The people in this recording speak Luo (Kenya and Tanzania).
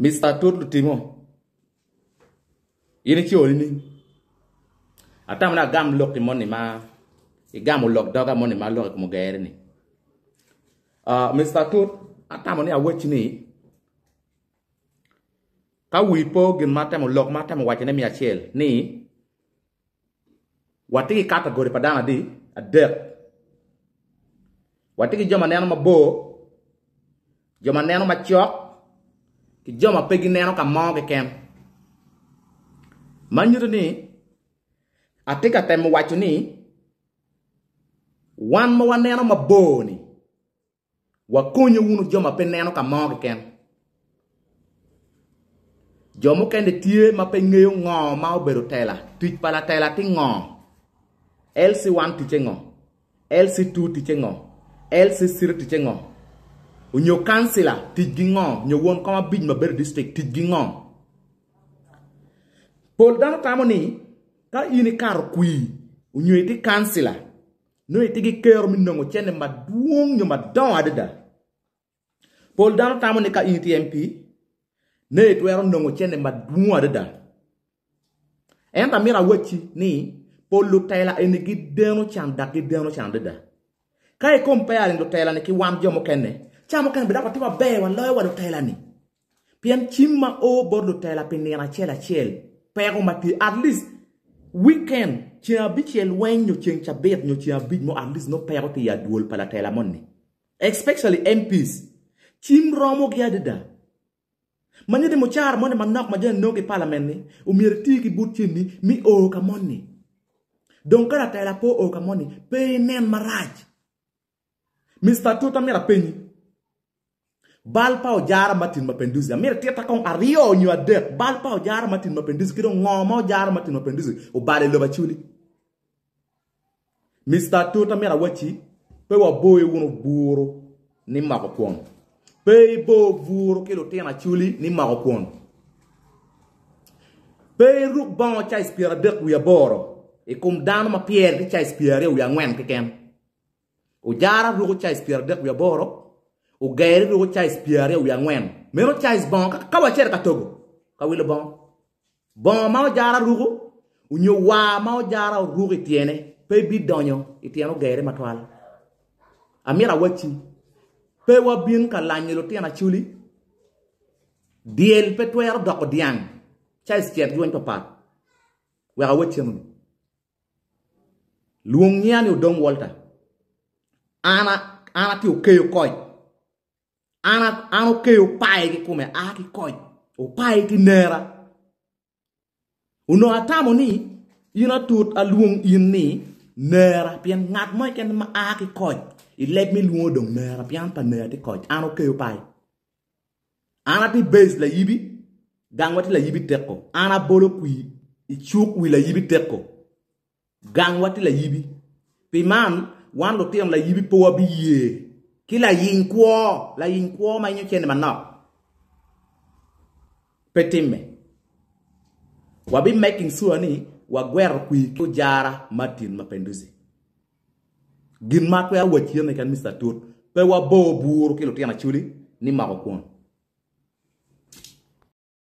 Mr. Tut Lutimo. Yini chi olini. Atam na gam lok money ma. Igam lok doga money ma lok mo gaere ni. Mr. Tut atam ni awech ni. Ka wipo gin matem lok matem wache ne mi achiel ni. Watiki category padana di adek. Watiki joma neno mabo. Joma neno machok. Ki joma pegi neno ka monge kem. Manjuru ni atika tem wacho ni wan ma waneno mabo ni. Wakunyo wunu joma pe neno ka monge kem. Jomo kende tie ma pe ngeyo ngo ma obedo tela. Tich pala tela ti ngo. LC1 tiche ngo. LC2 tiche ngo. LC3 tiche ngo. Unyo kansila tich gi ngo. Nyo won kama bij ma bedo district tich gi ngo. Pol dano tamo ni ka ini karo kui. Unyo iti kansila. No iti gi kero minongo chene maduong nyo madon adida. Pol dano tamo ni ka ini ti MP. Ne itwero nongo chene maduong adida. Enta mira wechi ni Pol Lutela enigi deno chanda ki deno chandida. Kai compare Lutela ni ki wan jomo kenne. Chamo kenne bida patiwa bewa loyo wa Lutela ni. Pian chima o bor Lutela pinira chela chel. Pero mati at least weekend chia bichel wen nyo cheng chabet nyo chia bit mo at least no pero ti ya duol pala Tela monni. Especially MPs. Chim romo gyadida. Manye de mochar mone manok majen no ki parliament ni. Umirti ki butin ni mi o ka monni. Donc kada Tela po o ka monni. Pe nen maraj. Mr. Tuta mira penyi. Balpa o jara matin mapenduzi. Mira teta kong ario nyo adek. Balpa o jara matin mapenduzi. Kido ngoma o jara matin mapenduzi. O bale loba chuli. Mr. Tuta mira wachi. Pe wa boye wuno buro. Ni mako kwon. Pe bo buro kilo tena chuli. Ni mako kwon. Pe ruk ban cha ispira dek uya boro. E kum dano ma pier ki cha ispira uya ngwen kiken. O jara ruk cha ispira dek uya boro. O gairi rugo chais piare u yangwen. Mero chais bon ka wachere ka togo. Ka wile bon. Bon mao jara rugo. Unyo wa mao jara rugo itiene. Pe bidonyo itieno gairi matwala. Amira wachi. Pe wabin ka lanyelo tiena chuli. Diel pe tuero doko diang. Chais chet yuan papat. Wega wachi munu. Luong nyani u dom Walter. Ana ti ukeyo koi. Ano ke o pai ki kume a ki koi. O pai ki nera. Uno atamo ni. Ina tut aluong in ni. Nera. Pian ngat mo ken ma a ki koi. I let me luong dong nera. Pian pa nera ti koi. Ano ke o pai. Ana ti base la yibi. Gangwati la yibi teko. Ana bolo kui. I chuk wi la yibi teko. Gangwati la yibi. Pi man. Wan lo tiam la yibi po wabi ye. Ki la yin kwa ma nyo chene manok. Petime. Wabi making sure ni wagwer kui ko jara Martin mapenduzi. Gin makwe a wachie me kan Mr. Tut. Pe wabo buru kilo tiana chuli ni mako kwon.